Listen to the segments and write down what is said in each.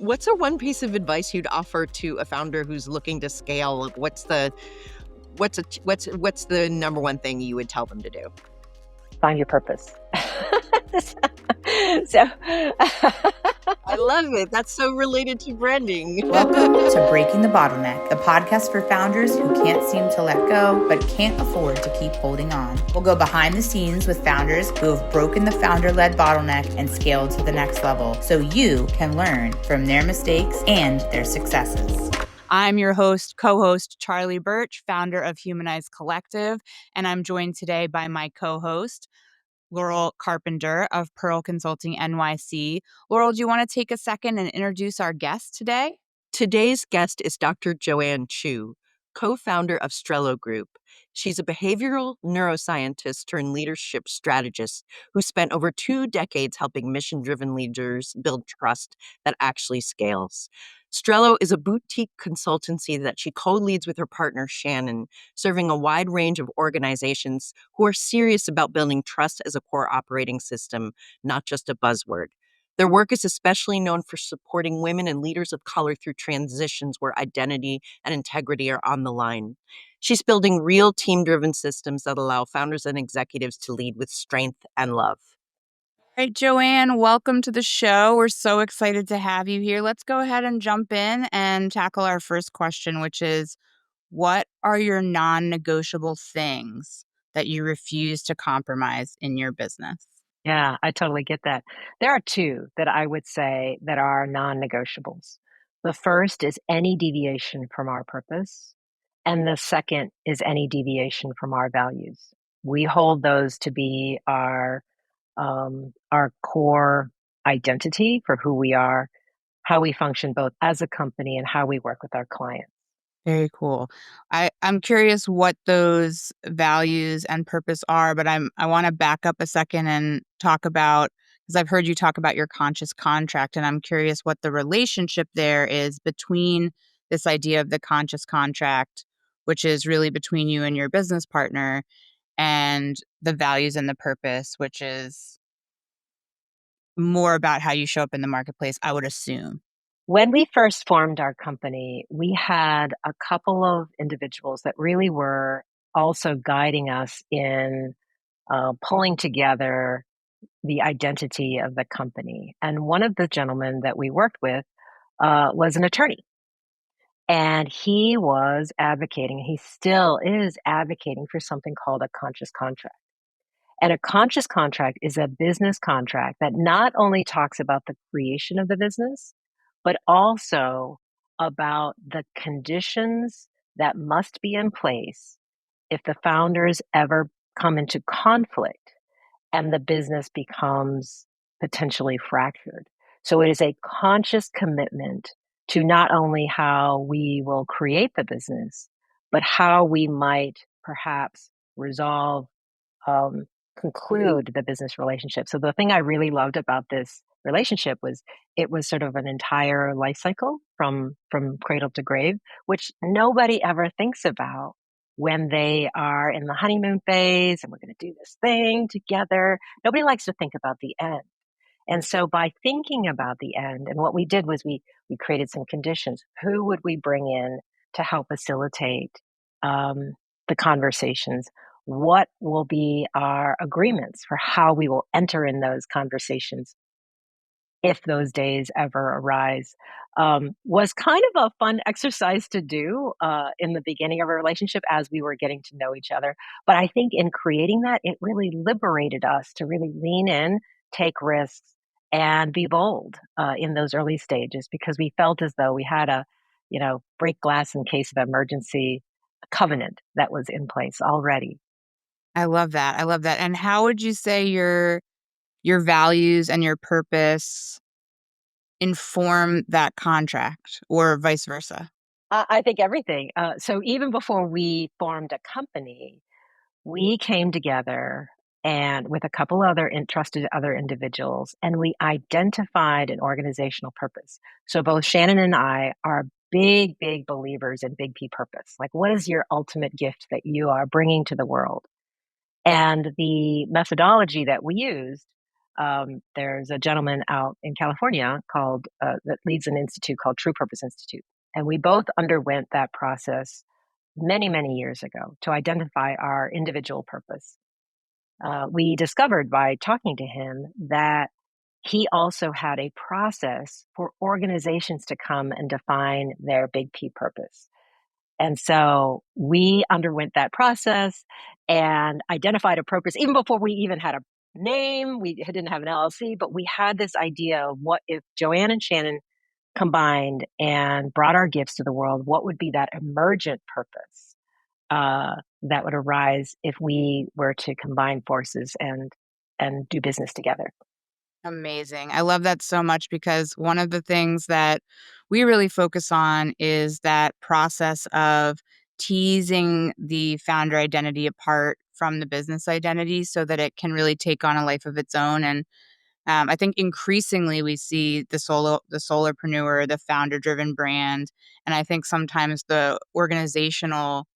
What's a one piece of advice you'd offer to a founder who's looking to scale? What's the number one thing you would tell them to do? Find your purpose. So I love it. That's so related to branding. Welcome to Breaking the Bottleneck, a podcast for founders who can't seem to let go, but can't afford to keep holding on. We'll go behind the scenes with founders who have broken the founder-led bottleneck and scaled to the next level, so you can learn from their mistakes and their successes. I'm your co-host, Charlie Birch, founder of Humanize Collective, and I'm joined today by my co-host, LaurelCarpenter of Pearl Consulting NYC. Laurel, do you want to take a second and introduce our guest today? Today's guest is Dr. Joanne Chu, co-founder of Strelo Group. She's a behavioral neuroscientist turned leadership strategist who spent over 2 decades helping mission-driven leaders build trust that actually scales. Strello is a boutique consultancy that she co-leads with her partner, Shannon, serving a wide range of organizations who are serious about building trust as a core operating system, not just a buzzword. Their work is especially known for supporting women and leaders of color through transitions where identity and integrity are on the line. She's building real team-driven systems that allow founders and executives to lead with strength and love. All right, Joanne, welcome to the show. We're so excited to have you here. Let's go ahead and jump in and tackle our first question, which is, what are your non-negotiable things that you refuse to compromise in your business? yeah, I totally get that. There are two that I would say that are non-negotiables. The first is any deviation from our purpose, and the second is any deviation from our values. We hold those to be our core identity for who we are, how we function both as a company and how we work with our clients. Very cool. I'm curious what those values and purpose are, but I want to back up a second and talk about, because I've heard you talk about your conscious contract, and I'm curious what the relationship there is between this idea of the conscious contract, which is really between you and your business partner, and the values and the purpose, which is more about how you show up in the marketplace, I would assume. When we first formed our company, we had a couple of individuals that really were also guiding us in pulling together the identity of the company. And one of the gentlemen that we worked with was an attorney. And he was advocating, he still is advocating for something called a conscious contract. And a conscious contract is a business contract that not only talks about the creation of the business, but also about the conditions that must be in place if the founders ever come into conflict and the business becomes potentially fractured. So it is a conscious commitment to not only how we will create the business, but how we might perhaps resolve, conclude the business relationship. So the thing I really loved about this relationship was it was sort of an entire life cycle from cradle to grave, which nobody ever thinks about when they are in the honeymoon phase and we're going to do this thing together. Nobody likes to think about the end. And so by thinking about the end, and what we did was we created some conditions. Who would we bring in to help facilitate the conversations? What will be our agreements for how we will enter in those conversations if those days ever arise? Was kind of a fun exercise to do in the beginning of a relationship as we were getting to know each other. But I think in creating that, it really liberated us to really lean in, take risks, and be bold in those early stages, because we felt as though we had a, break glass in case of emergency covenant that was in place already. I love that. And how would you say your values and your purpose inform that contract, or vice versa? I think everything. So even before we formed a company, we came together and with a couple other trusted other individuals, and we identified an organizational purpose. So both Shannon and I are big, big believers in big P purpose. Like, what is your ultimate gift that you are bringing to the world? And the methodology that we used There's a gentleman out in California called that leads an institute called True Purpose Institute, and we both underwent that process many, many years ago to identify our individual purpose. We discovered by talking to him that he also had a process for organizations to come and define their big P purpose. And so we underwent that process and identified a purpose even before we even had a name. We didn't have an LLC, but we had this idea of what if Joanne and Shannon combined and brought our gifts to the world, what would be that emergent purpose that would arise if we were to combine forces and do business together. Amazing. I love that so much because one of the things that we really focus on is that process of teasing the founder identity apart from the business identity so that it can really take on a life of its own. And I think increasingly we see the solopreneur, the founder driven brand. And I think sometimes the organizational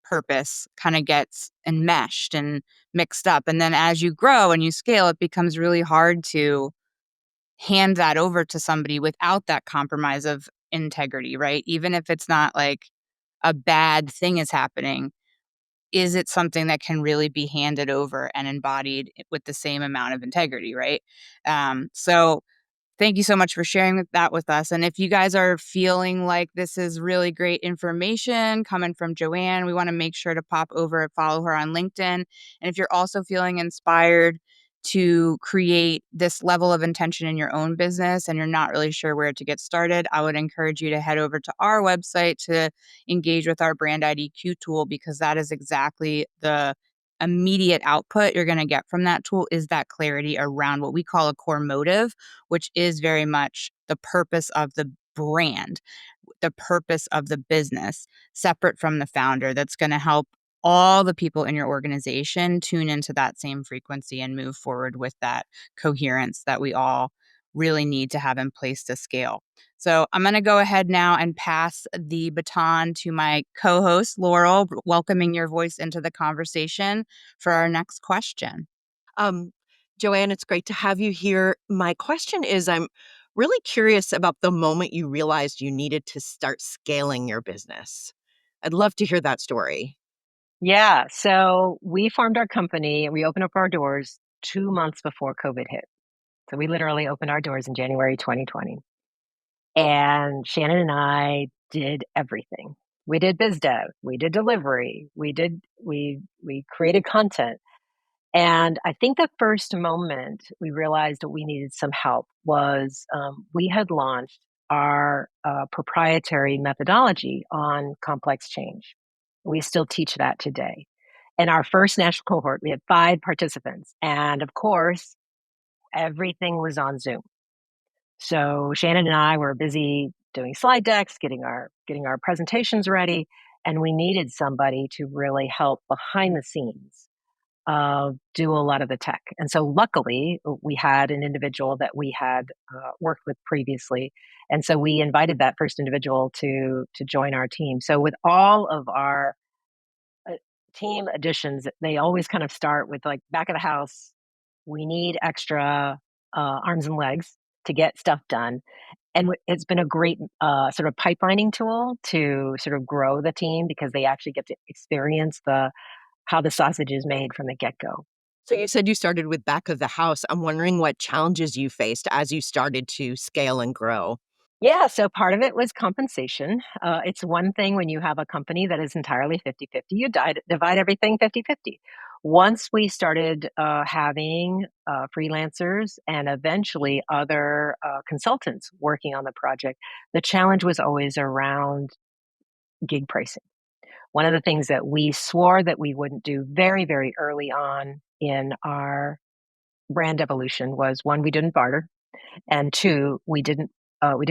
purpose kind of gets enmeshed and mixed up. And then as you grow and you scale, it becomes really hard to hand that over to somebody without that compromise of integrity, right? Even if it's not like a bad thing is happening, is it something that can really be handed over and embodied with the same amount of integrity, right? So thank you so much for sharing that with us. And if you guys are feeling like this is really great information coming from Joanne, we want to make sure to pop over and follow her on LinkedIn. And if you're also feeling inspired to create this level of intention in your own business and you're not really sure where to get started, I would encourage you to head over to our website to engage with our brand IDQ tool, because that is exactly the immediate output you're going to get from that tool is that clarity around what we call a core motive, which is very much the purpose of the brand, the purpose of the business, separate from the founder, that's going to help all the people in your organization tune into that same frequency and move forward with that coherence that we all really need to have in place to scale. So I'm going to go ahead now and pass the baton to my co-host, Laurel, welcoming your voice into the conversation for our next question. Um, Joanne, it's great to have you here. My question is, I'm really curious about the moment you realized you needed to start scaling your business. I'd love to hear that story. Yeah, so we formed our company. We opened up our doors 2 months before COVID hit. So we literally opened our doors in January 2020. And Shannon and I did everything. We did biz dev, we did delivery, we created content. And I think the first moment we realized that we needed some help was we had launched our proprietary methodology on complex change. We still teach that today. In our first national cohort, we had 5 participants. And of course, everything was on Zoom. So Shannon and I were busy doing slide decks, getting our presentations ready, and we needed somebody to really help behind the scenes do a lot of the tech. And so luckily, we had an individual that we had worked with previously, and so we invited that first individual to join our team. So with all of our uh, team additions, they always kind of start with like back of the house. We need extra arms and legs to get stuff done. And it's been a great sort of pipelining tool to sort of grow the team because they actually get to experience how the sausage is made from the get-go. So you said you started with back of the house. I'm wondering what challenges you faced as you started to scale and grow. Yeah, so part of it was compensation. It's one thing when you have a company that is entirely 50-50, you divide everything 50-50. Once we started having freelancers and eventually other consultants working on the project, the challenge was always around gig pricing. One of the things that we swore that we wouldn't do very, very early on in our brand evolution was, one, we didn't barter, and two, we didn't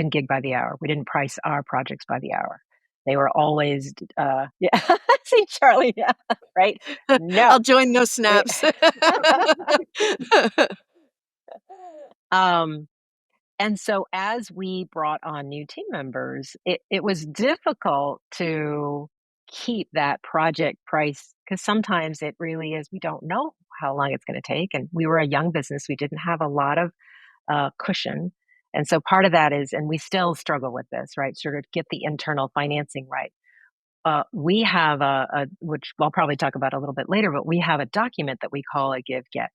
gig by the hour. We didn't price our projects by the hour. They were always, yeah. See, Charlie, yeah, right? No. I'll join those snaps. um, and so as we brought on new team members, it was difficult to keep that project price because sometimes it really is, we don't know how long it's going to take. And we were a young business. We didn't have a lot of cushion. And so part of that is, and we still struggle with this, right? Sort of get the internal financing right. We have which I'll probably talk about a little bit later, but we have a document that we call a give get.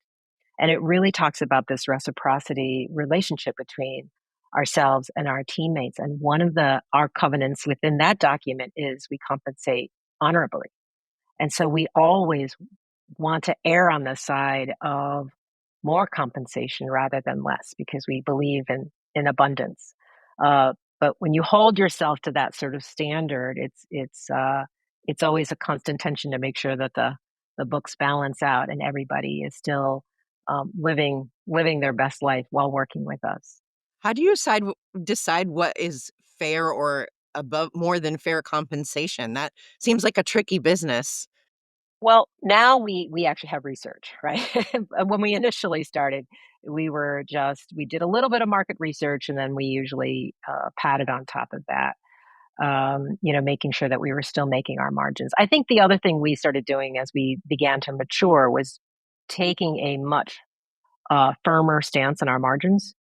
And it really talks about this reciprocity relationship between ourselves and our teammates. And one of our covenants within that document is we compensate honorably. And so we always want to err on the side of more compensation rather than less because we believe in abundance. But when you hold yourself to that sort of standard, it's always a constant tension to make sure that the books balance out and everybody is still living their best life while working with us. How do you decide what is fair or above more than fair compensation? That seems like a tricky business. Well, now we actually have research, right? When we initially started, we did a little bit of market research, and then we usually padded on top of that, making sure that we were still making our margins. I think the other thing we started doing as we began to mature was taking a much firmer stance on our margins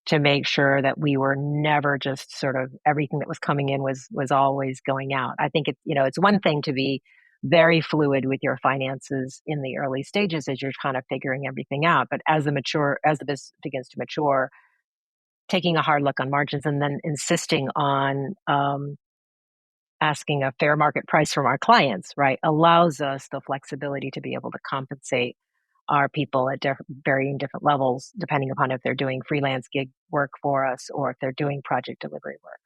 to make sure that we were never just sort of everything that was coming in was always going out. I think it's one thing to be very fluid with your finances in the early stages as you're kind of figuring everything out. But as the business begins to mature, taking a hard look on margins and then insisting on asking a fair market price from our clients, right, allows us the flexibility to be able to compensate our people at varying different levels, depending upon if they're doing freelance gig work for us or if they're doing project delivery work.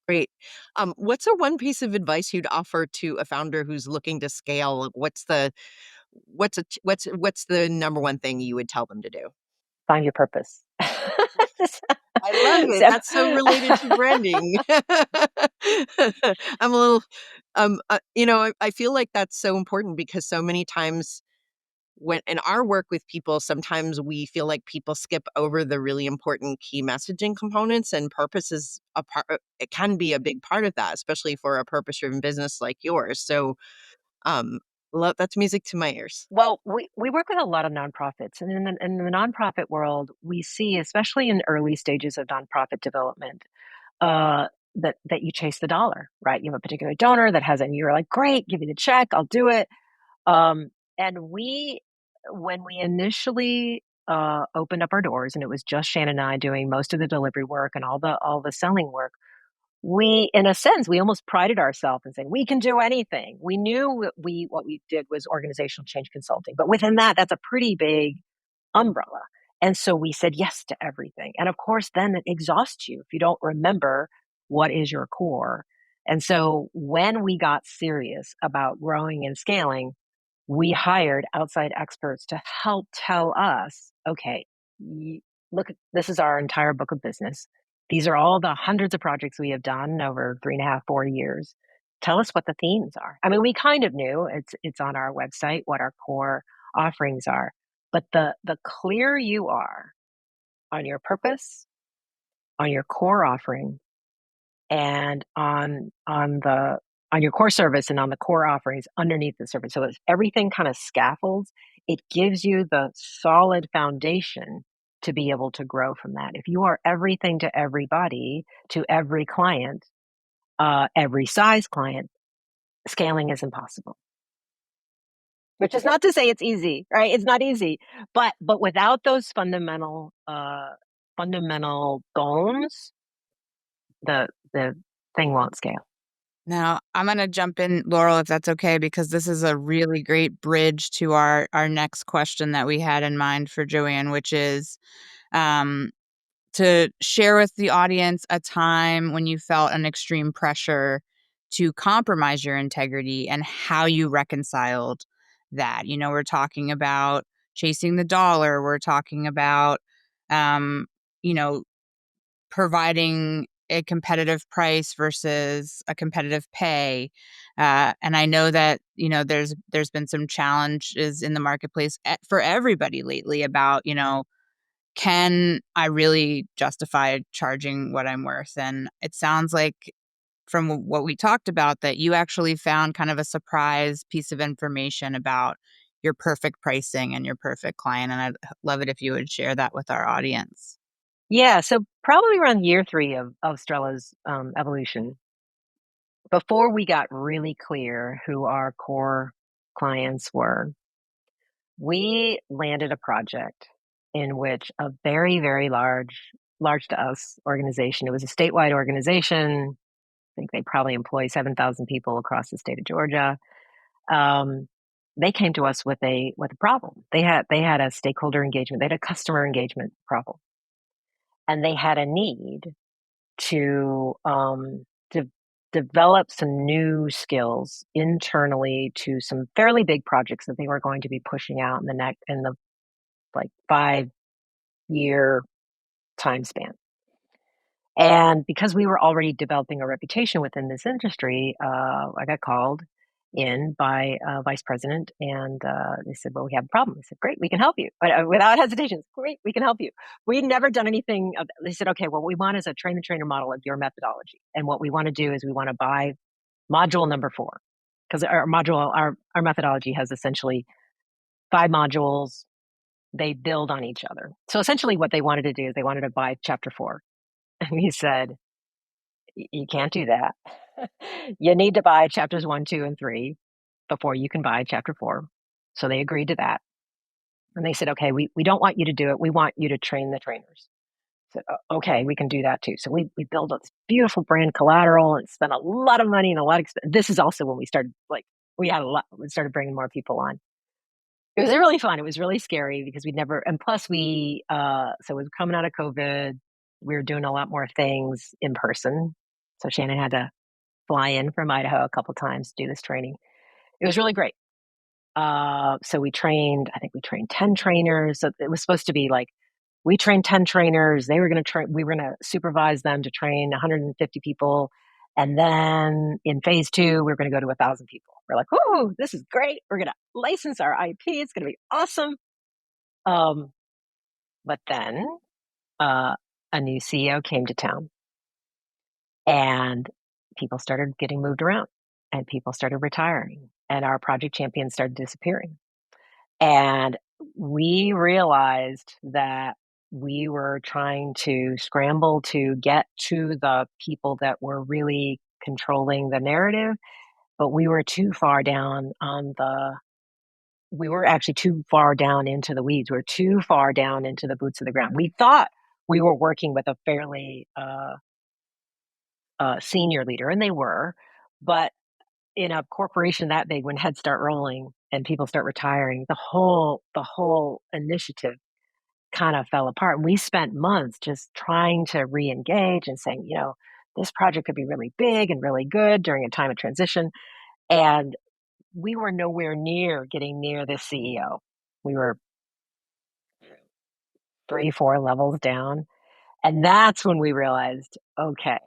Great. What's a one piece of advice you'd offer to a founder who's looking to scale? What's the number one thing you would tell them to do? Find your purpose. I love it. So, That's so related to branding. I'm a little, I feel like that's so important because so many times when in our work with people, sometimes we feel like people skip over the really important key messaging components, and purpose is a part. It can be a big part of that, especially for a purpose-driven business like yours. So, um, that's music to my ears. well, we work with a lot of nonprofits, and in the nonprofit world, we see, especially in early stages of nonprofit development, that you chase the dollar, right? You have a particular donor that has it, and you're like, great, give me the check, I'll do it. And when we initially opened up our doors, and it was just Shannon and I doing most of the delivery work and all the selling work, we, in a sense, we almost prided ourselves in saying we can do anything. We knew what we did was organizational change consulting, but within that, that's a pretty big umbrella. And so we said yes to everything. And of course, then it exhausts you if you don't remember what is your core. And so when we got serious about growing and scaling, we hired outside experts to help tell us, okay, look, this is our entire book of business. These are all the hundreds of projects we have done over 3.5, 4 years. Tell us what the themes are. I mean, we kind of knew it's on our website what our core offerings are, but the clearer you are on your purpose, on your core offering, and on your core service and on the core offerings underneath the service. So as everything kind of scaffolds, it gives you the solid foundation to be able to grow from that. If you are everything to everybody, to every client, every size client, scaling is impossible. Which is not to say it's easy, right? It's not easy, but without those fundamental bones, the thing won't scale. Now, I'm gonna jump in, Laurel, if that's okay, because this is a really great bridge to our next question that we had in mind for Joanne, which is to share with the audience a time when you felt an extreme pressure to compromise your integrity and how you reconciled that. We're talking about chasing the dollar. We're talking about, you know, providing a competitive price versus a competitive pay. And I know that, there's been some challenges in the marketplace for everybody lately about, can I really justify charging what I'm worth? And it sounds like from what we talked about that you actually found kind of a surprise piece of information about your perfect pricing and your perfect client? And I'd love it if you would share that with our audience. Yeah, so probably around year 3 of Strello's evolution, before we got really clear who our core clients were, we landed a project in which a very, very large to us organization, it was a statewide organization. I think they probably employ 7,000 people across the state of Georgia. Um, they came to us with a problem. They had a stakeholder engagement, they had a customer engagement problem, and they had a need to de- develop some new skills internally to some fairly big projects that they were going to be pushing out in the like 5-year time span. And because we were already developing a reputation within this industry, I got called in by a vice president, and they said, "Well, we have a problem." I said, "Great, we can help you." But, without hesitation, "Great, we can help you." We'd never done anything. They said, "Okay, what we want is a train the trainer model of your methodology, and what we want to do is we want to buy module number 4, because our methodology has essentially 5 modules. They build on each other. So essentially, what they wanted to do is they wanted to buy chapter 4." And we said, You can't do that. You need to buy chapters 1, 2, and 3 before you can buy chapter 4." So they agreed to that. And they said, "Okay, we don't want you to do it. We want you to train the trainers." I said, Okay, we can do that too." So we built this beautiful brand collateral and spent a lot of money and a lot of this is also when we started, we started bringing more people on. It was really fun. It was really scary because we'd never, and plus so it was coming out of COVID. We were doing a lot more things in person. So Shannon had to fly in from Idaho a couple times to do this training. It was really great. So I think we trained 10 trainers. So it was supposed to be like, we trained 10 trainers. They were going to train, we were going to supervise them to train 150 people. And then in phase 2, we're going to go to 1,000 people. We're like, "Ooh, this is great. We're going to license our IP. It's going to be awesome." Um, but then a new CEO came to town, and people started getting moved around, and people started retiring, and our project champions started disappearing. And we realized that we were trying to scramble to get to the people that were really controlling the narrative, but we were too far down we were actually too far down into the weeds. We were too far down into the boots of the ground. We thought we were working with a fairly senior leader, and they were, but in a corporation that big, when heads start rolling and people start retiring, the whole initiative kind of fell apart. And we spent months just trying to re-engage and saying, this project could be really big and really good during a time of transition. And we were nowhere near getting near the CEO. We were 3, 4 levels down. And that's when we realized, okay,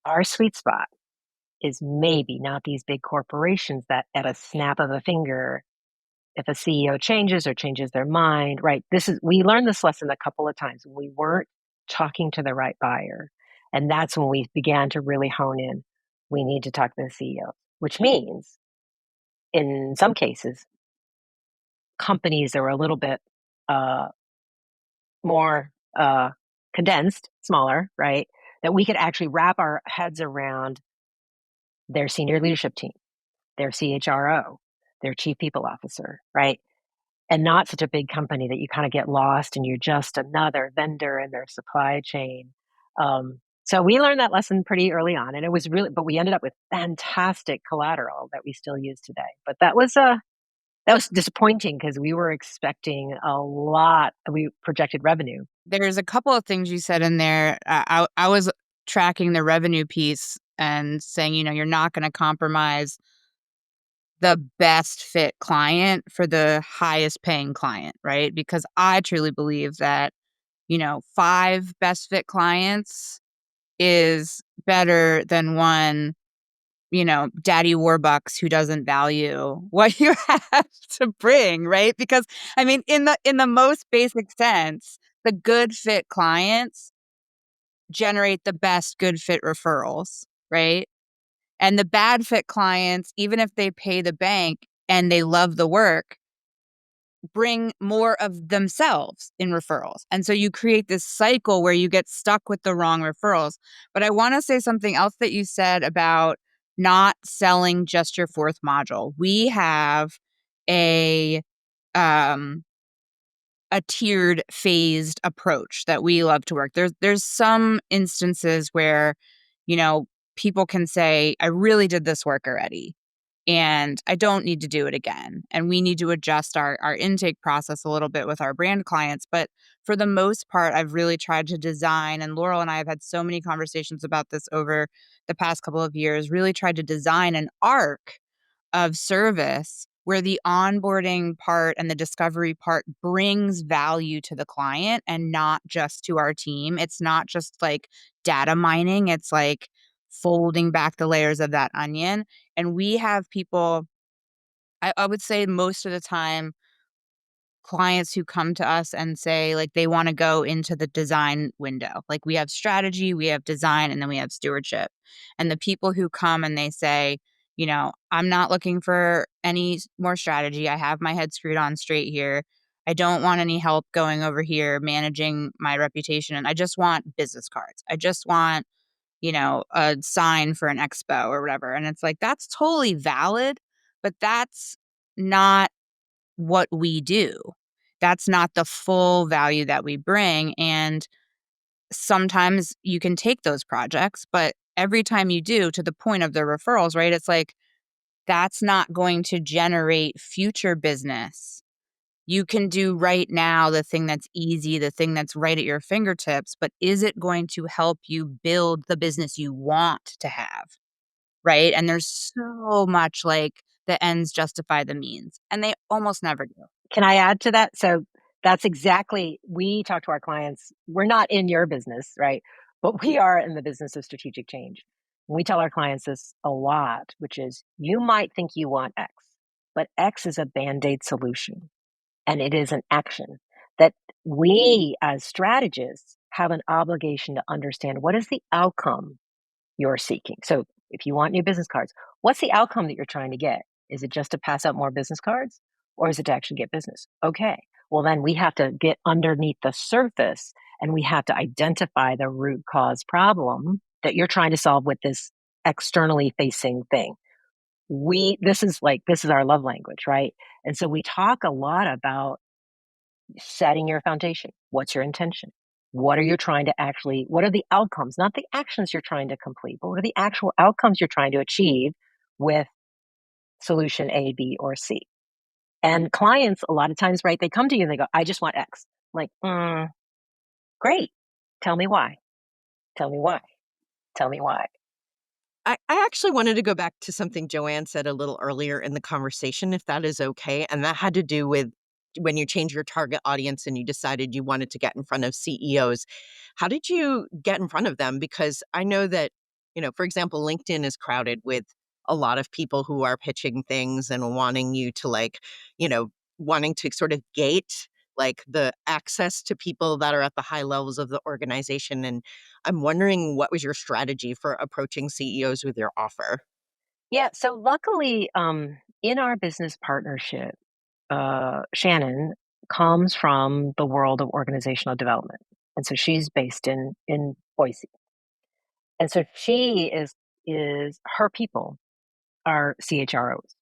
our sweet spot is maybe not these big corporations that at a snap of a finger, if a CEO changes or changes their mind, right? We learned this lesson a couple of times. We weren't talking to the right buyer. And that's when we began to really hone in. We need to talk to the CEO, which means in some cases, companies that were a little bit more condensed, smaller, right? That we could actually wrap our heads around their senior leadership team, their CHRO, their chief people officer, right? And not such a big company that you kind of get lost and you're just another vendor in their supply chain. So we learned that lesson pretty early on, and but we ended up with fantastic collateral that we still use today. But that was disappointing because we were expecting a lot. We projected revenue. There's a couple of things you said in there. I was tracking the revenue piece and saying, you're not going to compromise the best fit client for the highest paying client, right? Because I truly believe that, 5 best fit clients is better than one, daddy Warbucks who doesn't value what you have to bring, right? Because I mean, in the most basic sense, the good fit clients generate the best good fit referrals, right? And the bad fit clients, even if they pay the bank, and they love the work, bring more of themselves in referrals. And so you create this cycle where you get stuck with the wrong referrals. But I want to say something else that you said about not selling just your fourth module. We have a um a tiered, phased approach that we love to work. There's some instances where, you know, people can say, I really did this work already and I don't need to do it again. And we need to adjust our intake process a little bit with our brand clients. But for the most part, I've really tried to design, and Laurel and I have had so many conversations about this over the past couple of years, really tried to design an arc of service where the onboarding part and the discovery part brings value to the client and not just to our team. It's not just like data mining, it's like folding back the layers of that onion. And we have people, I would say most of the time, clients who come to us and say like they want to go into the design window. Like we have strategy, we have design, and then we have stewardship. And the people who come and they say, you know, I'm not looking for any more strategy. I have my head screwed on straight here. I don't want any help going over here managing my reputation. And I just want business cards. I just want, you know, a sign for an expo or whatever. And it's like, that's totally valid, but that's not what we do. That's not the full value that we bring. And sometimes you can take those projects, but every time you do, to the point of the referrals, right? It's like, that's not going to generate future business. You can do right now the thing that's easy, the thing that's right at your fingertips, but is it going to help you build the business you want to have? Right. And there's so much like the ends justify the means, and they almost never do. Can I add to that? So that's exactly, we talk to our clients. We're not in your business, right? But we are in the business of strategic change. We tell our clients this a lot, which is you might think you want X, but X is a band-aid solution and it is an action that we as strategists have an obligation to understand what is the outcome you're seeking. So if you want new business cards, what's the outcome that you're trying to get? Is it just to pass out more business cards or is it to actually get business? Okay. Well, then we have to get underneath the surface and we have to identify the root cause problem that you're trying to solve with this externally facing thing. This is our love language, right? And so we talk a lot about setting your foundation. What's your intention? What are you trying to actually, what are the outcomes, not the actions you're trying to complete, but what are the actual outcomes you're trying to achieve with solution A, B, or C? And clients, a lot of times, right, they come to you and they go, I just want X. I'm like, great. Tell me why. Tell me why. Tell me why. I actually wanted to go back to something Joanne said a little earlier in the conversation, if that is okay. And that had to do with when you change your target audience and you decided you wanted to get in front of CEOs. How did you get in front of them? Because I know that, you know, for example, LinkedIn is crowded with a lot of people who are pitching things and wanting you to like, you know, wanting to sort of gate like the access to people that are at the high levels of the organization. And I'm wondering, what was your strategy for approaching CEOs with your offer? Yeah. So luckily, in our business partnership, Shannon comes from the world of organizational development. And so she's based in Boise. And so she is her people are CHROs.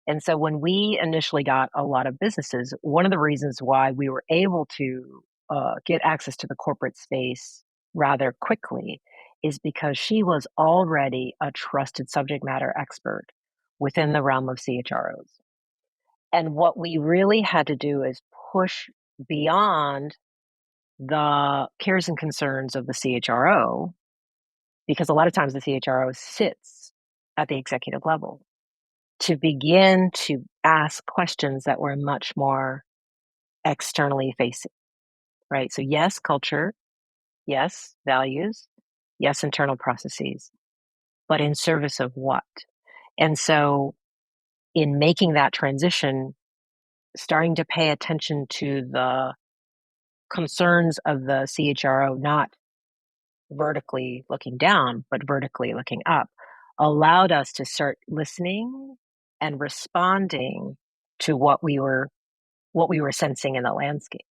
And so when we initially got a lot of businesses, one of the reasons why we were able to get access to the corporate space rather quickly is because she was already a trusted subject matter expert within the realm of CHROs. And what we really had to do is push beyond the cares and concerns of the CHRO, because a lot of times the CHRO sits at the executive level, to begin to ask questions that were much more externally facing, right? So, yes, culture, yes, values, yes, internal processes, but in service of what? And so, in making that transition, starting to pay attention to the concerns of the CHRO, not vertically looking down, but vertically looking up, allowed us to start listening and responding to what we were sensing in the landscape.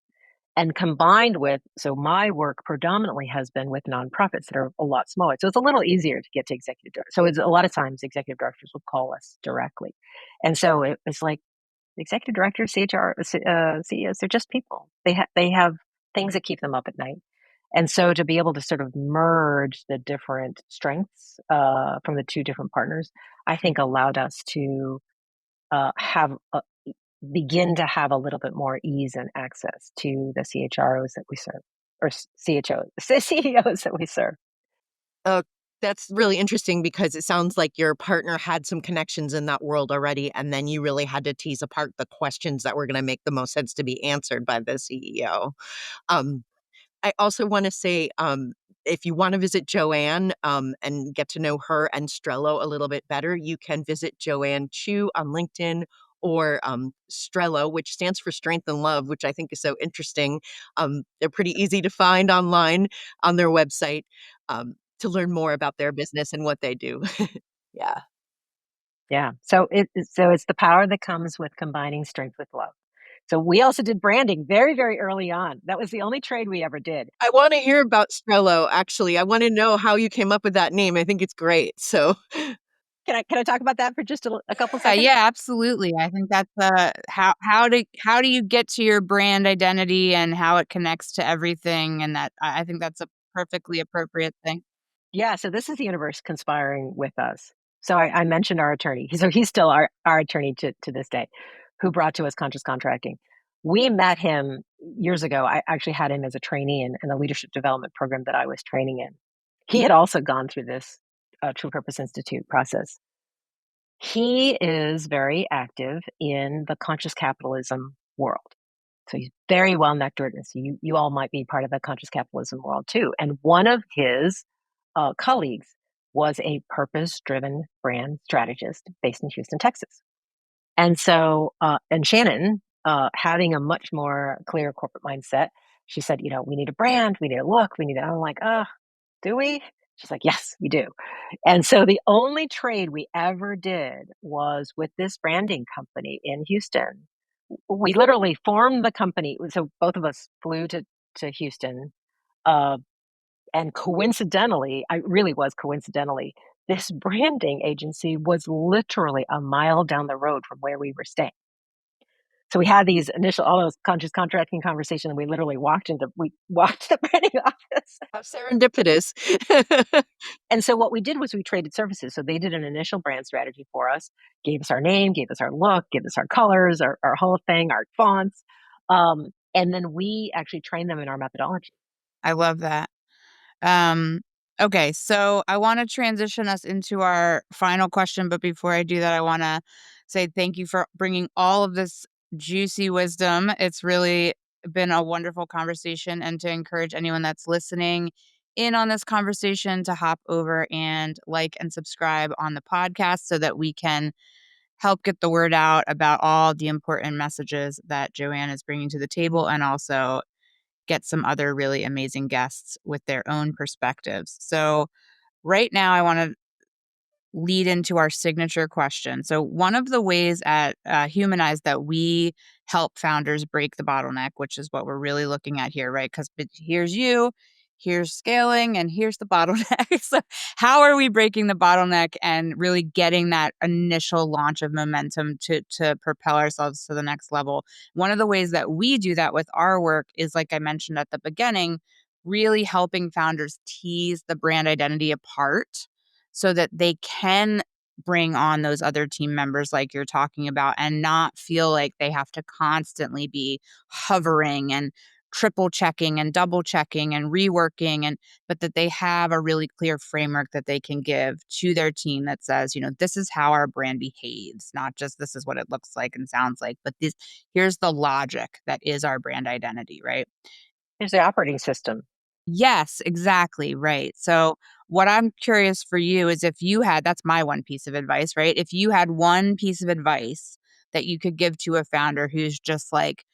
And combined with, so my work predominantly has been with nonprofits that are a lot smaller. So it's a little easier to get to executive directors. So it's a lot of times executive directors will call us directly. And so it's like executive directors, CHR, CEOs, they're just people. They have things that keep them up at night. And so to be able to sort of merge the different strengths from the two different partners, I think allowed us to begin to have a little bit more ease and access to the CHROs that we serve, or CEOs that we serve. Oh, that's really interesting because it sounds like your partner had some connections in that world already, and then you really had to tease apart the questions that were gonna make the most sense to be answered by the CEO. Um, I also wanna say, if you wanna visit Joanne, and get to know her and Strello a little bit better, you can visit Joanne Chu on LinkedIn or, Strello, which stands for Strength and Love, which I think is so interesting. They're pretty easy to find online on their website, to learn more about their business and what they do. Yeah. Yeah. So it's the power that comes with combining strength with love. So we also did branding very, very early on. That was the only trade we ever did. I wanna hear about Strello, actually. I wanna know how you came up with that name. I think it's great, so Can I talk about that for just a couple seconds? Yeah, absolutely. I think that's, how do you get to your brand identity and how it connects to everything, and that I think that's a perfectly appropriate thing. Yeah, so this is the universe conspiring with us. So I mentioned our attorney. So he's still our attorney to this day, who brought to us conscious contracting. We met him years ago. I actually had him as a trainee in a leadership development program that I was training in. He had also gone through this True Purpose Institute process. He is very active in the conscious capitalism world. So he's very well nectared. And so you all might be part of the conscious capitalism world too. And one of his colleagues was a purpose driven brand strategist based in Houston, Texas. And so, and Shannon, having a much more clear corporate mindset, she said, we need a brand, we need a look, we need, I'm like, do we? She's like, yes, we do. And so the only trade we ever did was with this branding company in Houston. We literally formed the company. So both of us flew to Houston. And coincidentally, I really was coincidentally, this branding agency was literally a mile down the road from where we were staying. So we had all those conscious contracting conversations, and we literally walked to the branding office. how serendipitous. And so what we did was we traded services. So they did an initial brand strategy for us, gave us our name, gave us our look, gave us our colors, our whole thing, our fonts. And then we actually trained them in our methodology. I love that. Okay, so I wanna transition us into our final question, but before I do that, I wanna say thank you for bringing all of this juicy wisdom. It's really been a wonderful conversation, and to encourage anyone that's listening in on this conversation to hop over and like and subscribe on the podcast so that we can help get the word out about all the important messages that Joanne is bringing to the table, and also get some other really amazing guests with their own perspectives. So, right now, I want to lead into our signature question. So, one of the ways at Humanize that we help founders break the bottleneck, which is what we're really looking at here, right? Because here's you, here's scaling, and here's the bottleneck. So, how are we breaking the bottleneck and really getting that initial launch of momentum to propel ourselves to the next level? One of the ways that we do that with our work is, like I mentioned at the beginning, really helping founders tease the brand identity apart so that they can bring on those other team members like you're talking about, and not feel like they have to constantly be hovering and triple checking and double checking and reworking, and but that they have a really clear framework that they can give to their team that says, this is how our brand behaves, not just this is what it looks like and sounds like, but here's the logic that is our brand identity, right? Here's the operating system. Yes, exactly, right. So, what I'm curious for you is, if you had, that's my one piece of advice, right? If you had one piece of advice that you could give to a founder who's just like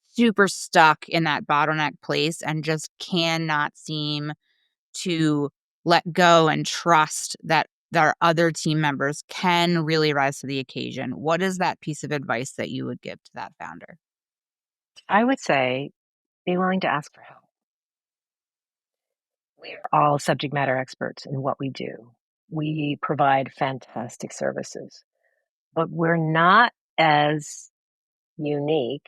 super stuck in that bottleneck place and just cannot seem to let go and trust that our other team members can really rise to the occasion, what is that piece of advice that you would give to that founder? I would say be willing to ask for help. We are all subject matter experts in what we do. We provide fantastic services, but we're not as unique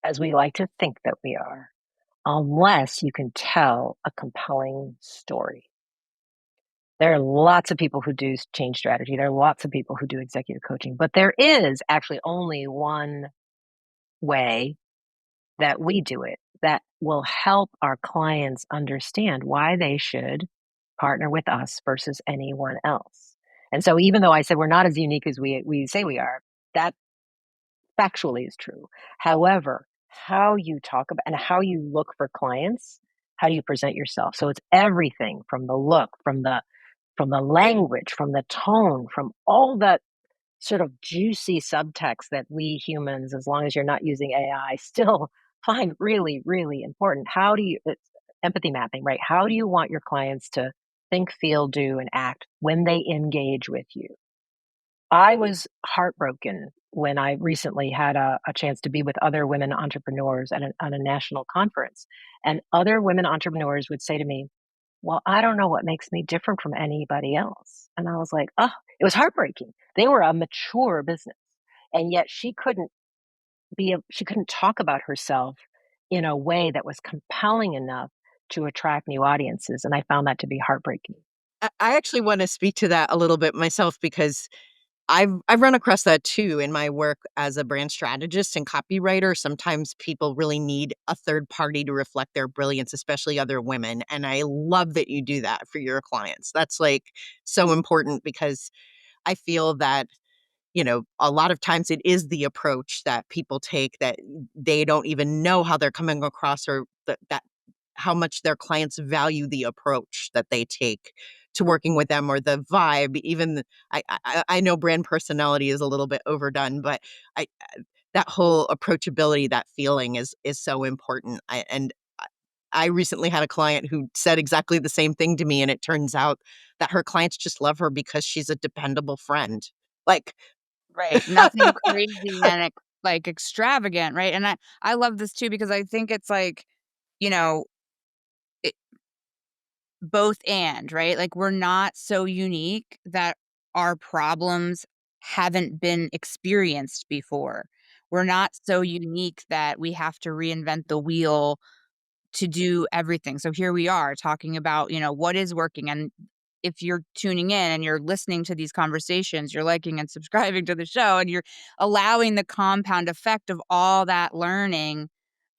as we like to think that we are, unless you can tell a compelling story. There are lots of people who do change strategy. There are lots of people who do executive coaching, but there is actually only one way that we do it that will help our clients understand why they should partner with us versus anyone else. And so even though I said we're not as unique as we say we are, that factually is true. However, how you talk about and how you look for clients, how do you present yourself? So it's everything from the look, from the language, from the tone, from all that sort of juicy subtext that we humans, as long as you're not using AI, still find really, really important. How do you, it's empathy mapping, right? How do you want your clients to think, feel, do, and act when they engage with you? I was heartbroken when I recently had a chance to be with other women entrepreneurs on a national conference. And other women entrepreneurs would say to me, well, I don't know what makes me different from anybody else. And I was like, oh, it was heartbreaking. They were a mature business. And yet she couldn't talk about herself in a way that was compelling enough to attract new audiences. And I found that to be heartbreaking. I actually want to speak to that a little bit myself because I've run across that too in my work as a brand strategist and copywriter. Sometimes people really need a third party to reflect their brilliance, especially other women. And I love that you do that for your clients. That's like so important because I feel that, a lot of times it is the approach that people take that they don't even know how they're coming across or that how much their clients value the approach that they take to working with them or the vibe. Even I know brand personality is a little bit overdone, but I that whole approachability, that feeling is so important. I recently had a client who said exactly the same thing to me, and it turns out that her clients just love her because she's a dependable friend. Like, Right. Nothing crazy and like extravagant, right? And I love this too because I think it's like, you know, it, both and, right? Like we're not so unique that our problems haven't been experienced before. We're not so unique that we have to reinvent the wheel to do everything. So here we are talking about, what is working. And if you're tuning in and you're listening to these conversations, you're liking and subscribing to the show, and you're allowing the compound effect of all that learning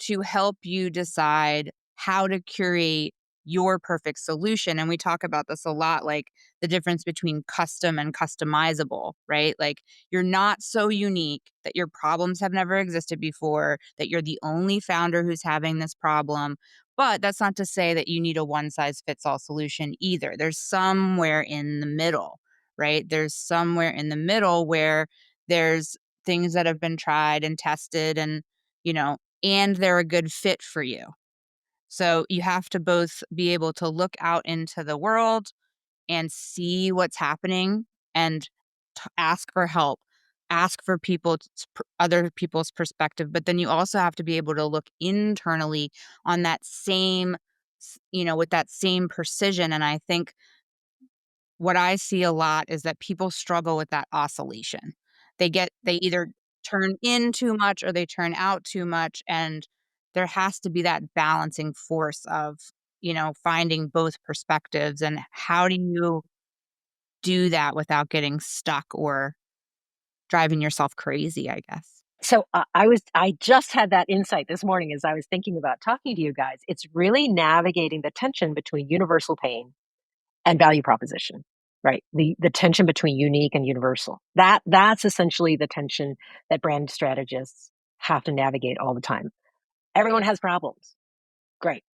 to help you decide how to curate your perfect solution. And we talk about this a lot, like the difference between custom and customizable, right? Like you're not so unique that your problems have never existed before, that you're the only founder who's having this problem. But that's not to say that you need a one size fits all solution either. There's somewhere in the middle, right? There's somewhere in the middle where there's things that have been tried and tested and they're a good fit for you. So you have to both be able to look out into the world and see what's happening and ask for help, ask for other people's perspective. But then you also have to be able to look internally on that same, with that same precision. And I think what I see a lot is that people struggle with that oscillation. They either turn in too much or they turn out too much. And there has to be that balancing force of, finding both perspectives. And how do you do that without getting stuck or driving yourself crazy, I guess? So I just had that insight this morning as I was thinking about talking to you guys. It's really navigating the tension between universal pain and value proposition, right? The tension between unique and universal. That's essentially the tension that brand strategists have to navigate all the time. Everyone has problems. Great.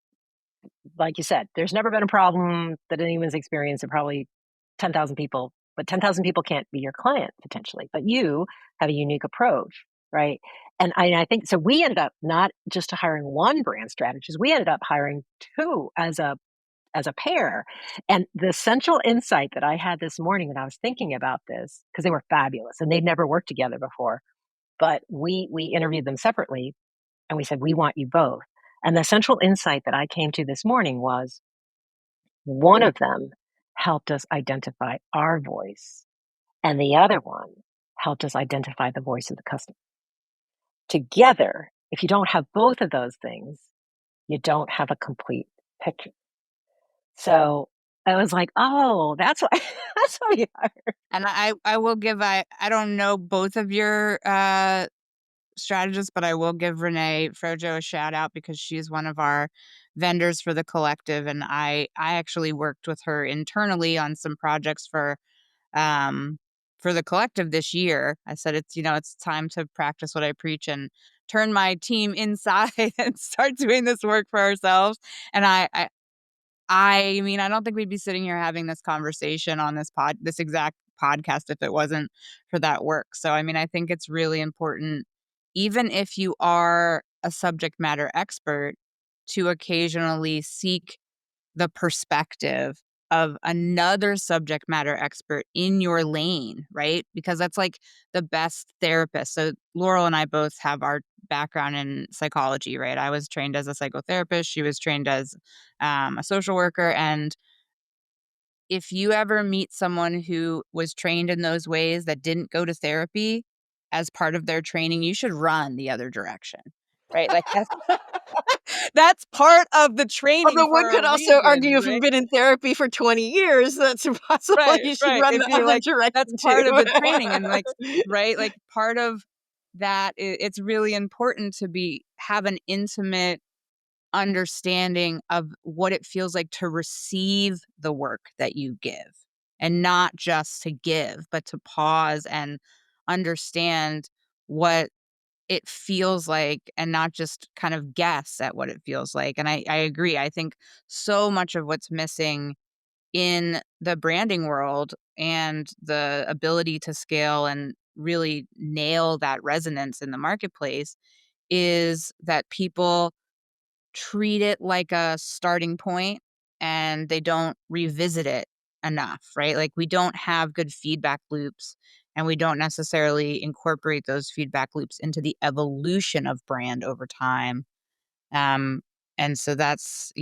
Like you said, there's never been a problem that anyone's experienced in probably 10,000 people, but 10,000 people can't be your client potentially, but you have a unique approach, right? And I think, so we ended up not just hiring one brand strategist, we ended up hiring two as a as a pair. And the essential insight that I had this morning when I was thinking about this, because they were fabulous and they'd never worked together before, but we interviewed them separately and we said, we want you both. And the central insight that I came to this morning was one of them helped us identify our voice, and the other one helped us identify the voice of the customer. Together, if you don't have both of those things, you don't have a complete picture. So I was like, oh, that's why that's why you hired. And I will give, I don't know both of your strategists, but I will give Renee Frojo a shout out because she's one of our vendors for the collective. And I actually worked with her internally on some projects for the collective this year. I said, it's time to practice what I preach and turn my team inside and start doing this work for ourselves. And I mean, I don't think we'd be sitting here having this conversation on this exact podcast if it wasn't for that work. So, I mean, I think it's really important, even if you are a subject matter expert, to occasionally seek the perspective of another subject matter expert in your lane, right? Because that's like the best therapist. So Laurel and I both have our background in psychology, right? I was trained as a psychotherapist. She was trained as a social worker. And if you ever meet someone who was trained in those ways that didn't go to therapy as part of their training, you should run the other direction, right? Like that's part of the training. Although one for could a also reason, argue if right? you've been in therapy for 20 years, that's impossible. Right, You should right. run If the you're other like, direction that's part of too. the training, and like, right, like part of that, it's really important to have an intimate understanding of what it feels like to receive the work that you give, and not just to give, but to pause and understand what it feels like and not just kind of guess at what it feels like. And I agree. I think so much of what's missing in the branding world and the ability to scale and really nail that resonance in the marketplace is that people treat it like a starting point and they don't revisit it enough, right? Like we don't have good feedback loops and we don't necessarily incorporate those feedback loops into the evolution of brand over time. And so that's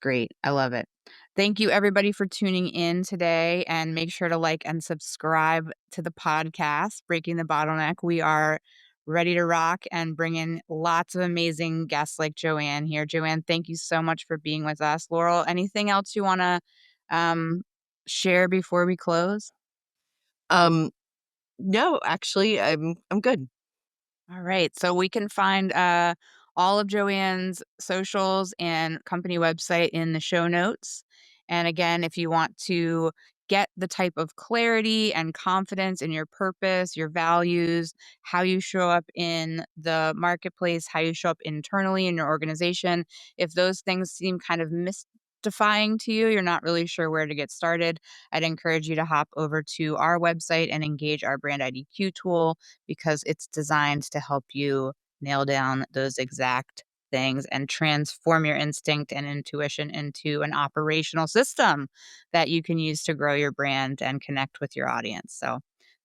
great. I love it. Thank you, everybody, for tuning in today. And make sure to like and subscribe to the podcast, Breaking the Bottleneck. We are ready to rock and bring in lots of amazing guests like Joanne here. Joanne, thank you so much for being with us. Laurel, anything else you want to share before we close? No, actually, I'm good. All right. So we can find all of Joanne's socials and company website in the show notes. And again, if you want to get the type of clarity and confidence in your purpose, your values, how you show up in the marketplace, how you show up internally in your organization, if those things seem kind of mystifying to you, you're not really sure where to get started, I'd encourage you to hop over to our website and engage our Brand IDQ tool, because it's designed to help you nail down those exact things and transform your instinct and intuition into an operational system that you can use to grow your brand and connect with your audience. So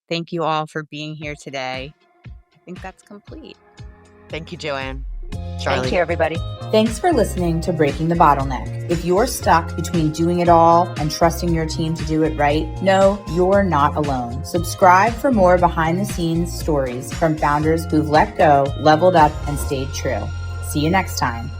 thank you all for being here today. I think that's complete. Thank you, Joanne. Charlie. Thank you, everybody. Thanks for listening to Breaking the Bottleneck. If you're stuck between doing it all and trusting your team to do it right, no, you're not alone. Subscribe for more behind-the-scenes stories from founders who've let go, leveled up, and stayed true. See you next time.